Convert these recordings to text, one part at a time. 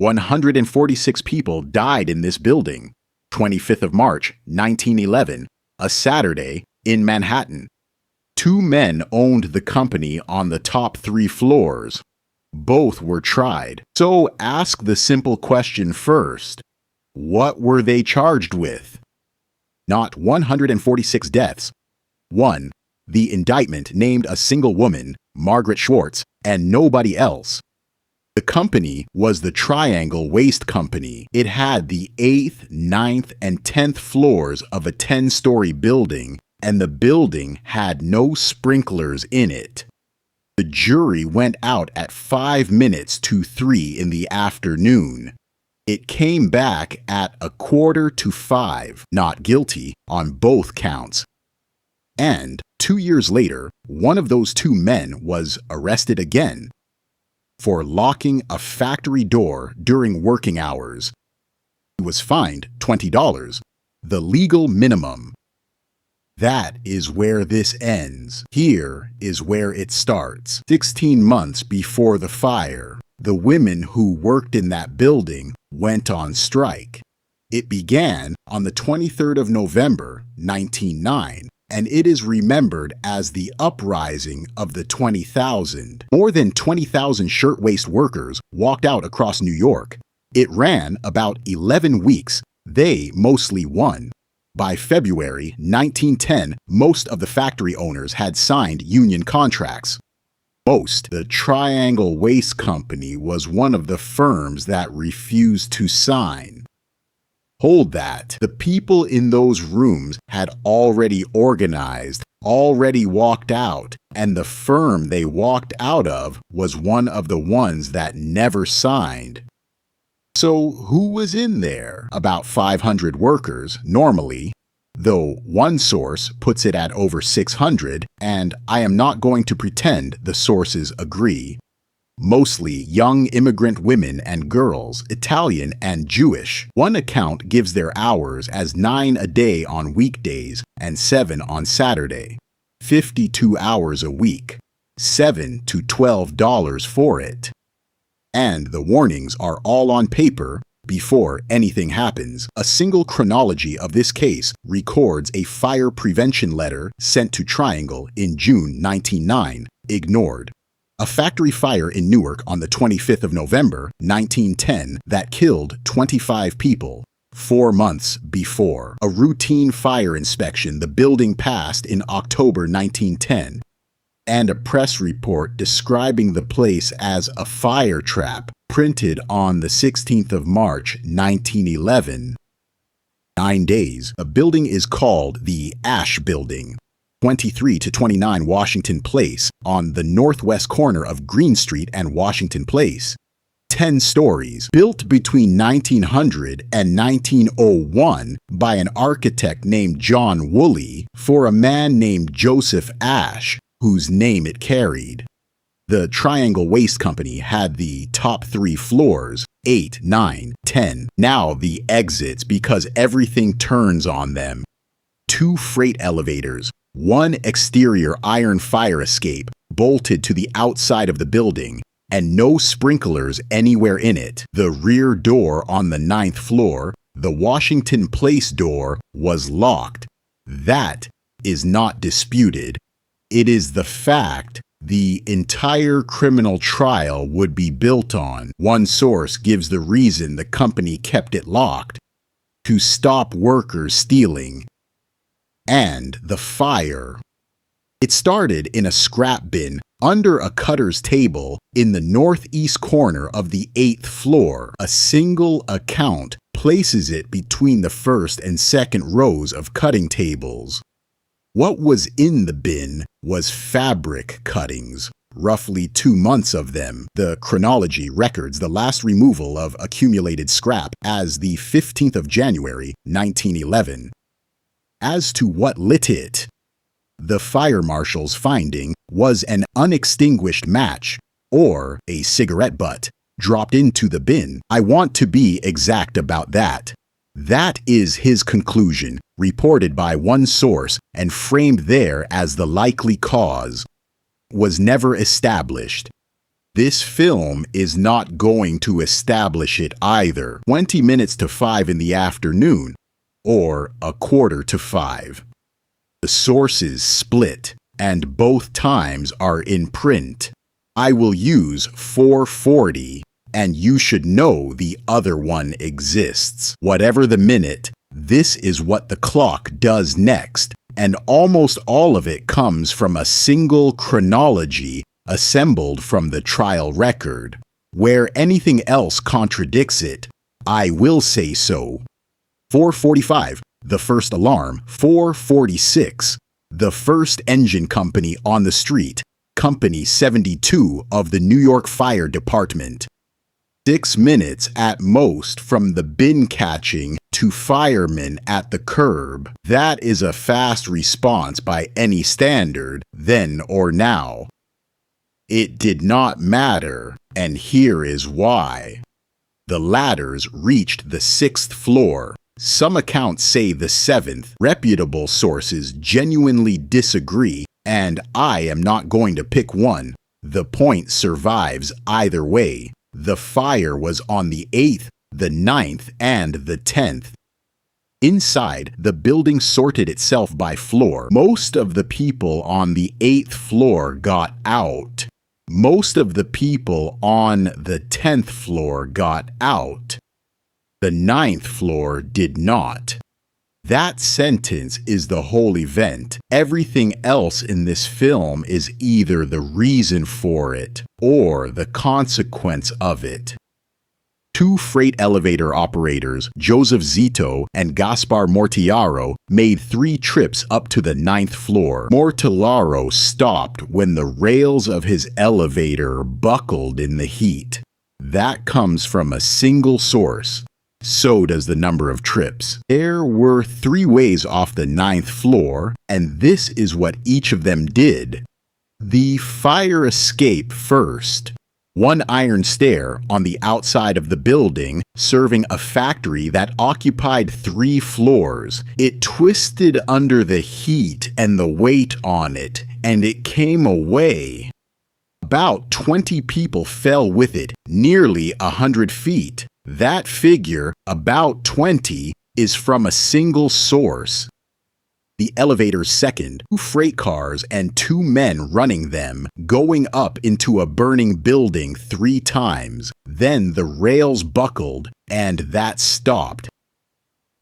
146 people died in this building. 25th of March, 1911, a Saturday, in Manhattan. 2 men owned the company on the top 3 floors. Both were tried. So ask the simple question first. What were they charged with? Not 146 deaths. 1. The indictment named a single woman, Margaret Schwartz, and nobody else. The company was the Triangle Waist Company. It had the 8th, 9th, and 10th floors of a 10-story building, and the building had no sprinklers in it. The jury went out at 5 minutes to 3 in the afternoon. It came back at 4:45, not guilty, on both counts. And 2 years later, one of those 2 men was arrested again for locking a factory door during working hours. He was fined $20, the legal minimum. That is where this ends. Here is where it starts. 16 months before the fire, the women who worked in that building went on strike. It began on the 23rd of November, 1909, and it is remembered as the uprising of the 20,000. More than 20,000 shirtwaist workers walked out across New York. It ran about 11 weeks. They mostly won. By February 1910, most of the factory owners had signed union contracts. The Triangle Waist Company was one of the firms that refused to sign. Hold that. The people in those rooms had already organized, already walked out, and the firm they walked out of was one of the ones that never signed. So who was in there? About 500 workers, normally, though one source puts it at over 600, and I am not going to pretend the sources agree. Mostly young immigrant women and girls, Italian and Jewish. One account gives their hours as 9 a day on weekdays and 7 on Saturday. 52 hours a week. $7 to $12 for it. And the warnings are all on paper before anything happens. A single chronology of this case records a fire prevention letter sent to Triangle in June 1909, ignored. A factory fire in Newark on the 25th of November, 1910, that killed 25 people. 4 months before. A routine fire inspection the building passed in October 1910. And a press report describing the place as a fire trap, printed on the 16th of March, 1911. 9 days. A building is called the Ash Building. 23 to 29 Washington Place, on the northwest corner of Green Street and Washington Place. 10 stories, built between 1900 and 1901 by an architect named John Woolley for a man named Joseph Ash, whose name it carried. The Triangle Waist Company had the top 3 floors, 8, 9, 10. Now the exits, because everything turns on them. 2 freight elevators. 1 exterior iron fire escape bolted to the outside of the building, and no sprinklers anywhere in it. The rear door on the 9th floor, the Washington Place door, was locked. That is not disputed. It is the fact the entire criminal trial would be built on. One source gives the reason the company kept it locked: to stop workers stealing. And the fire. It started in a scrap bin under a cutter's table in the northeast corner of the 8th floor. A single account places it between the first and second rows of cutting tables. What was in the bin was fabric cuttings, roughly 2 months of them. The chronology records the last removal of accumulated scrap as the 15th of January, 1911. As to what lit it, the fire marshal's finding was an unextinguished match or a cigarette butt dropped into the bin. I want to be exact about that. That is his conclusion, reported by one source and framed there as the likely cause. Was never established. This film is not going to establish it either. 20 minutes to 5 in the afternoon, or a quarter to 5. The sources split, and both times are in print. I will use 4:40, and you should know the other one exists. Whatever the minute, this is what the clock does next, and almost all of it comes from a single chronology assembled from the trial record. Where anything else contradicts it, I will say so. 4:45, the first alarm. 4:46, the first engine company on the street, Company 72 of the New York Fire Department. 6 minutes at most from the bin catching to firemen at the curb. That is a fast response by any standard, then or now. It did not matter, and here is why. The ladders reached the 6th floor. Some accounts say the 7th. Reputable sources genuinely disagree, and I am not going to pick one. The point survives either way. The fire was on the 8th, the 9th, and the 10th. Inside, the building sorted itself by floor. Most of the people on the 8th floor got out. Most of the people on the 10th floor got out. The 9th floor did not. That sentence is the whole event. Everything else in this film is either the reason for it or the consequence of it. Two freight elevator operators, Joseph Zito and Gaspar Mortillaro, made 3 trips up to the 9th floor. Mortillaro stopped when the rails of his elevator buckled in the heat. That comes from a single source. So does the number of trips. There were 3 ways off the 9th floor, and this is what each of them did. The fire escape first. One iron stair on the outside of the building, serving a factory that occupied 3 floors. It twisted under the heat and the weight on it, and it came away. About 20 people fell with it, nearly 100 feet. That figure, about 20, is from a single source. The elevator's second, 2 freight cars and 2 men running them, going up into a burning building 3 times. Then the rails buckled, and that stopped.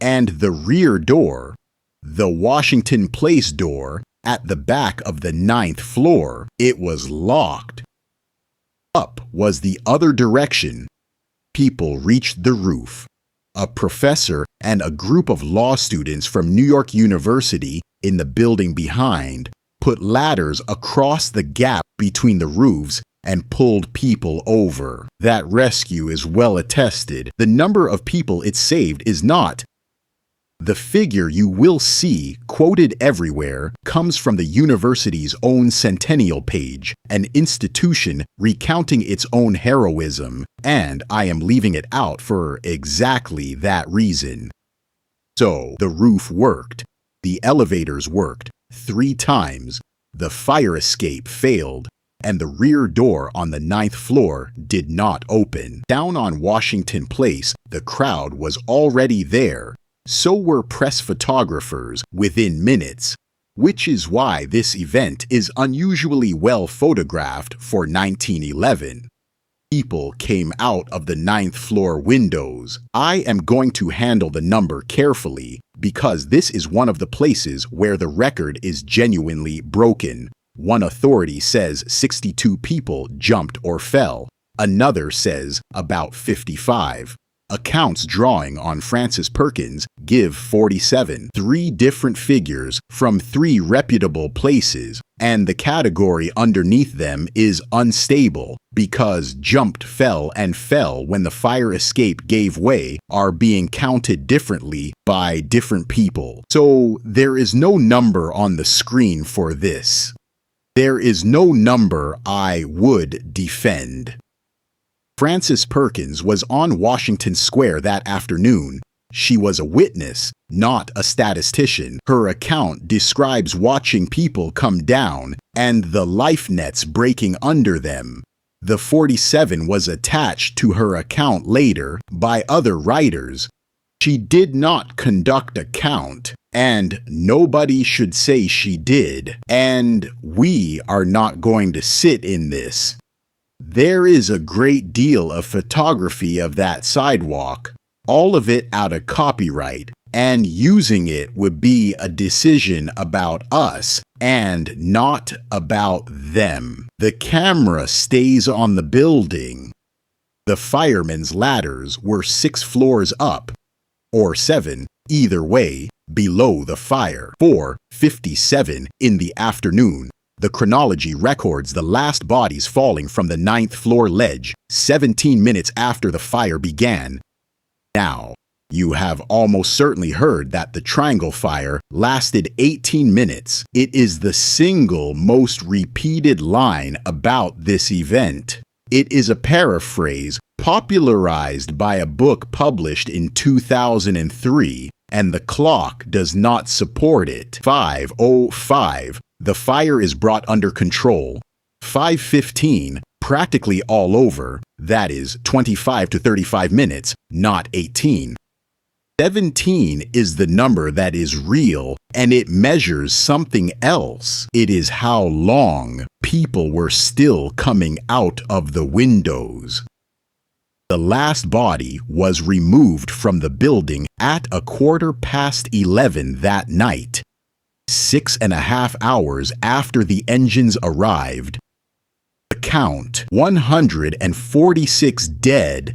And the rear door, the Washington Place door, at the back of the 9th floor, it was locked. Up was the other direction. People reached the roof. A professor and a group of law students from New York University in the building behind put ladders across the gap between the roofs and pulled people over. That rescue is well attested. The number of people it saved is not. The figure you will see quoted everywhere comes from the university's own centennial page, an institution recounting its own heroism, and I am leaving it out for exactly that reason. So, the roof worked, the elevators worked 3 times, the fire escape failed, and the rear door on the 9th floor did not open. Down on Washington Place, the crowd was already there. So were press photographers within minutes, which is why this event is unusually well photographed for 1911. People came out of the 9th floor windows. I am going to handle the number carefully because this is one of the places where the record is genuinely broken. One authority says 62 people jumped or fell. Another says about 55. Accounts drawing on Francis Perkins give 47, 3 different figures from 3 reputable places, and the category underneath them is unstable because jumped, fell, and fell when the fire escape gave way are being counted differently by different people. So there is no number on the screen for this. There is no number I would defend. Francis Perkins was on Washington Square that afternoon. She was a witness, not a statistician. Her account describes watching people come down and the life nets breaking under them. The 47 was attached to her account later by other writers. She did not conduct a count, and nobody should say she did, and we are not going to sit in this. There is a great deal of photography of that sidewalk, all of it out of copyright, and using it would be a decision about us and not about them. The camera stays on the building. The firemen's ladders were 6 floors up, or 7, either way, below the fire. 4:57 in the afternoon. The chronology records the last bodies falling from the 9th floor ledge 17 minutes after the fire began. Now, you have almost certainly heard that the Triangle Fire lasted 18 minutes. It is the single most repeated line about this event. It is a paraphrase popularized by a book published in 2003, and the clock does not support it. 5:05, the fire is brought under control. 5:15, practically all over, that is 25 to 35 minutes, not 18. 17 is the number that is real, and it measures something else. It is how long people were still coming out of the windows. The last body was removed from the building at 11:15 that night, 6.5 hours after the engines arrived. The count, 146 dead.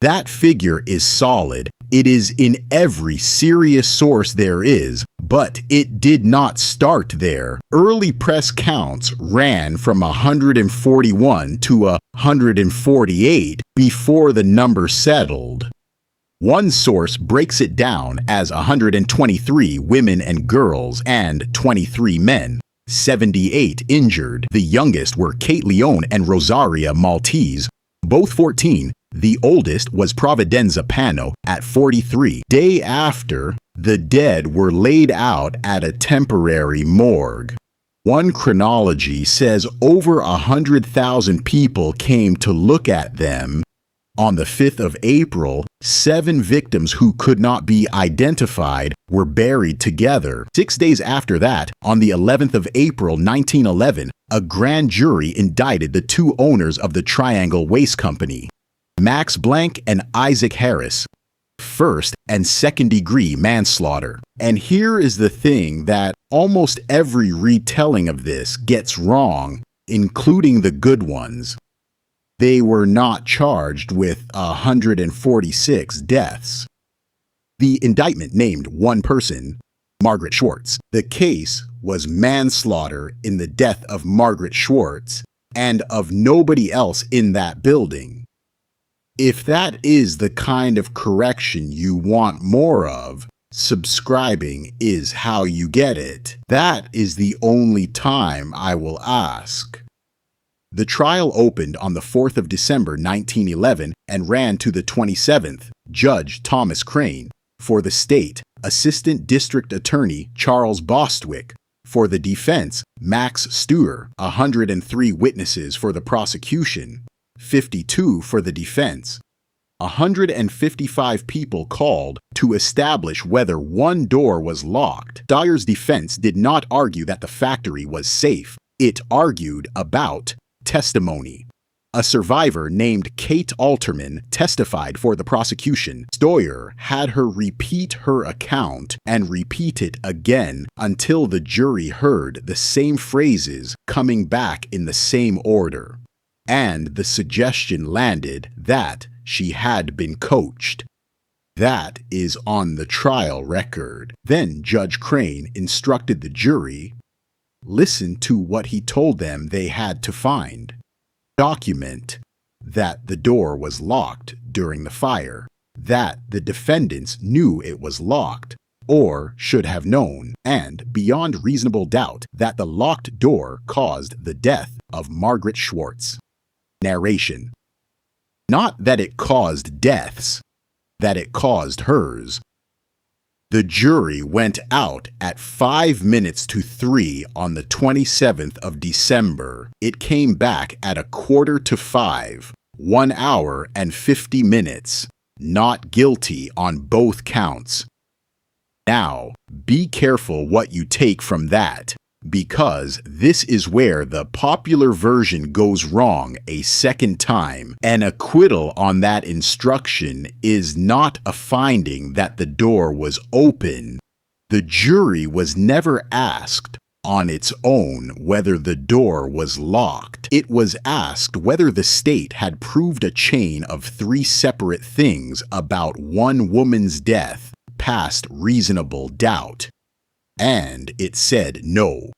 That figure is solid. It is in every serious source there is, but it did not start there. Early press counts ran from 141 to 148 before the number settled. One source breaks it down as 123 women and girls and 23 men. 78 injured. The youngest were Kate Leone and Rosaria Maltese, both 14. The oldest was Providenza Pano at 43. Day after, the dead were laid out at a temporary morgue. One chronology says over 100,000 people came to look at them. On the 5th of April, 7 victims who could not be identified were buried together. 6 days after that, on the 11th of April 1911, a grand jury indicted the 2 owners of the Triangle Waste Company, Max Blank and Isaac Harris, first and second degree manslaughter. And here is the thing that almost every retelling of this gets wrong, including the good ones. They were not charged with 146 deaths. The indictment named one person, Margaret Schwartz. The case was manslaughter in the death of Margaret Schwartz and of nobody else in that building. If that is the kind of correction you want more of, subscribing is how you get it. That is the only time I will ask. The trial opened on the 4th of December 1911 and ran to the 27th. Judge Thomas Crane. For the state, Assistant District Attorney Charles Bostwick. For the defense, Max Stuer. 103 witnesses for the prosecution, 52 for the defense. 155 people called to establish whether one door was locked. Dyer's defense did not argue that the factory was safe. It argued about testimony. A survivor named Kate Alterman testified for the prosecution. Stoyer had her repeat her account and repeat it again until the jury heard the same phrases coming back in the same order. And the suggestion landed that she had been coached. That is on the trial record. Then Judge Crane instructed the jury, listen to what he told them they had to find. Document that the door was locked during the fire, that the defendants knew it was locked, or should have known, and beyond reasonable doubt, that the locked door caused the death of Margaret Schwartz. Narration. Not that it caused deaths, that it caused hers. The jury went out at 5 minutes to 3 on the 27th of December. It came back at 4:45, 1 hour and 50 minutes. Not guilty on both counts. Now, be careful what you take from that, because this is where the popular version goes wrong a second time. An acquittal on that instruction is not a finding that the door was open. The jury was never asked on its own whether the door was locked. It was asked whether the state had proved a chain of 3 separate things about one woman's death past reasonable doubt. And it said no.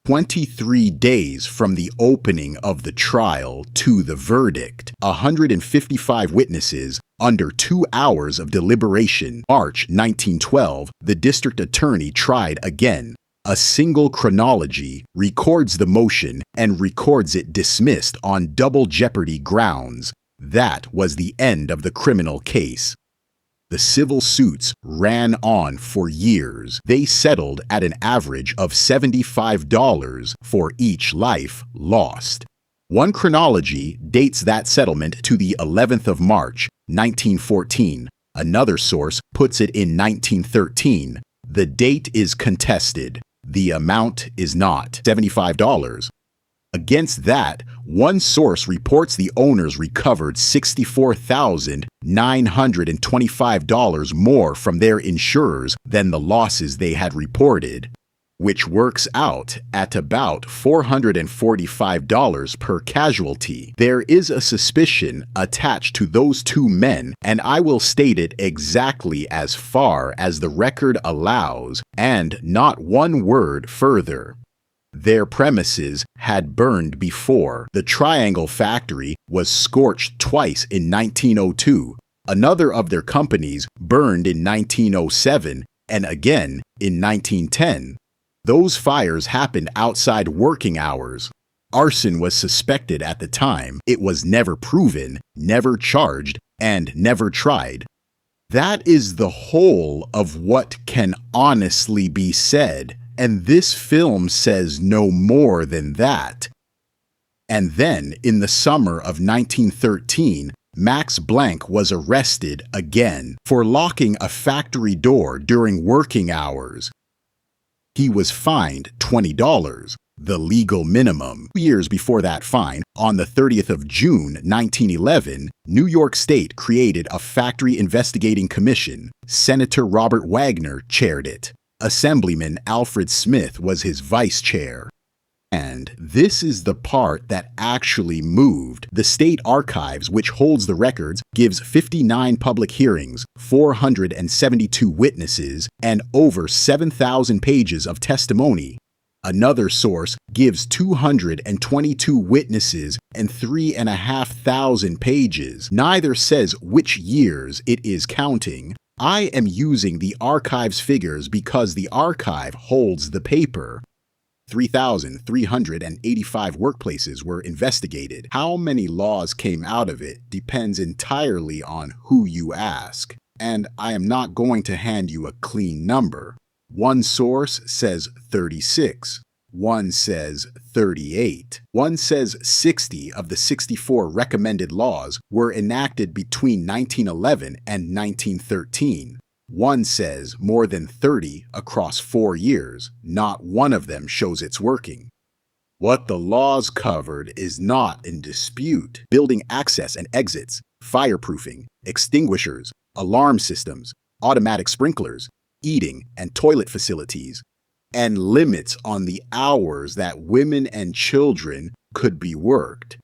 23 days from the opening of the trial to the verdict, 155 witnesses under 2 hours of deliberation. March 1912, the district attorney tried again. A single chronology records the motion and records it dismissed on double jeopardy grounds. That was the end of the criminal case. The civil suits ran on for years. They settled at an average of $75 for each life lost. One chronology dates that settlement to the 11th of March, 1914. Another source puts it in 1913. The date is contested. The amount is not $75. Against that, one source reports the owners recovered $64,925 more from their insurers than the losses they had reported, which works out at about $445 per casualty. There is a suspicion attached to those 2 men, and I will state it exactly as far as the record allows, and not one word further. Their premises had burned before. The Triangle Factory was scorched twice in 1902. Another of their companies burned in 1907 and again in 1910. Those fires happened outside working hours. Arson was suspected at the time. It was never proven, never charged, and never tried. That is the whole of what can honestly be said. And this film says no more than that. And then, in the summer of 1913, Max Blank was arrested again for locking a factory door during working hours. He was fined $20, the legal minimum. 2 years before that fine, on the 30th of June, 1911, New York State created a factory investigating commission. Senator Robert Wagner chaired it. Assemblyman Alfred Smith was his vice chair. And this is the part that actually moved. The State Archives, which holds the records, gives 59 public hearings, 472 witnesses, and over 7,000 pages of testimony. Another source gives 222 witnesses and 3,500 pages. Neither says which years it is counting. I am using the archive's figures because the archive holds the paper. 3,385 workplaces were investigated. How many laws came out of it depends entirely on who you ask. And I am not going to hand you a clean number. One source says 36. One says 38. One says 60 of the 64 recommended laws were enacted between 1911 and 1913. One says more than 30 across 4 years. Not one of them shows it's working. What the laws covered is not in dispute. Building access and exits, fireproofing, extinguishers, alarm systems, automatic sprinklers, eating and toilet facilities, and limits on the hours that women and children could be worked.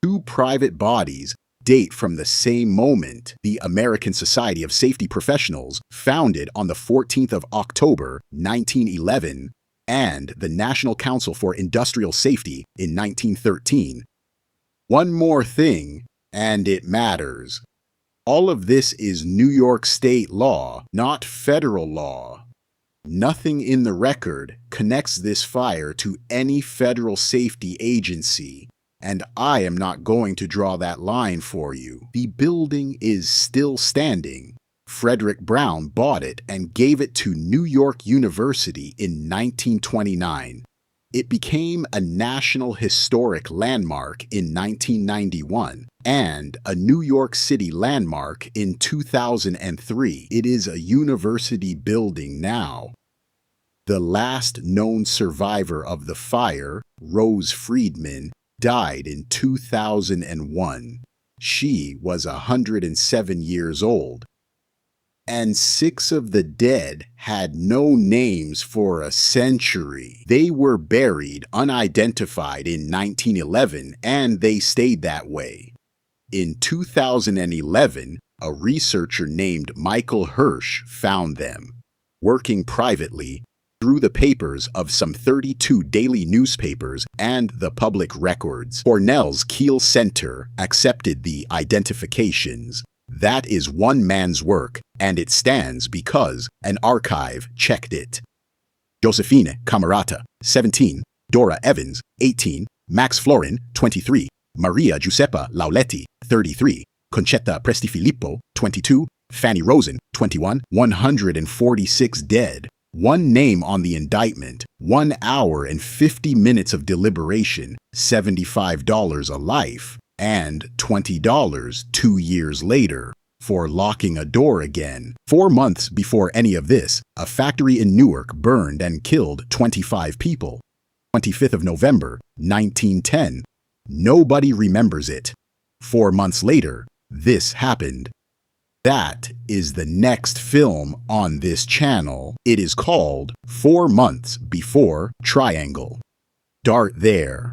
2 private bodies date from the same moment. The American Society of Safety Professionals, founded on the 14th of October, 1911, and the National Council for Industrial Safety in 1913. One more thing, and it matters. All of this is New York state law, not federal law. Nothing in the record connects this fire to any federal safety agency, and I am not going to draw that line for you. The building is still standing. Frederick Brown bought it and gave it to New York University in 1929. It became a National Historic Landmark in 1991 and a New York City landmark in 2003. It is a university building now. The last known survivor of the fire, Rose Friedman, died in 2001. She was 107 years old. And 6 of the dead had no names for a century. They were buried unidentified in 1911, and they stayed that way. In 2011, a researcher named Michael Hirsch found them, working privately through the papers of some 32 daily newspapers and the public records. Cornell's Kheel Center accepted the identifications. That is one man's work, and it stands because an archive checked it. Josephine Camerata, 17, Dora Evans, 18, Max Florin, 23, Maria Giuseppa Lauletti, 33, Concetta Prestifilippo, 22, Fanny Rosen, 21, 146 dead. One name on the indictment, 1 hour and 50 minutes of deliberation, $75 a life, and $20 2 years later for locking a door again. 4 months before any of this, a factory in Newark burned and killed 25 people. 25th of November, 1910. Nobody remembers it. 4 months later, this happened. That is the next film on this channel. It is called 4 Months Before Triangle. Start there.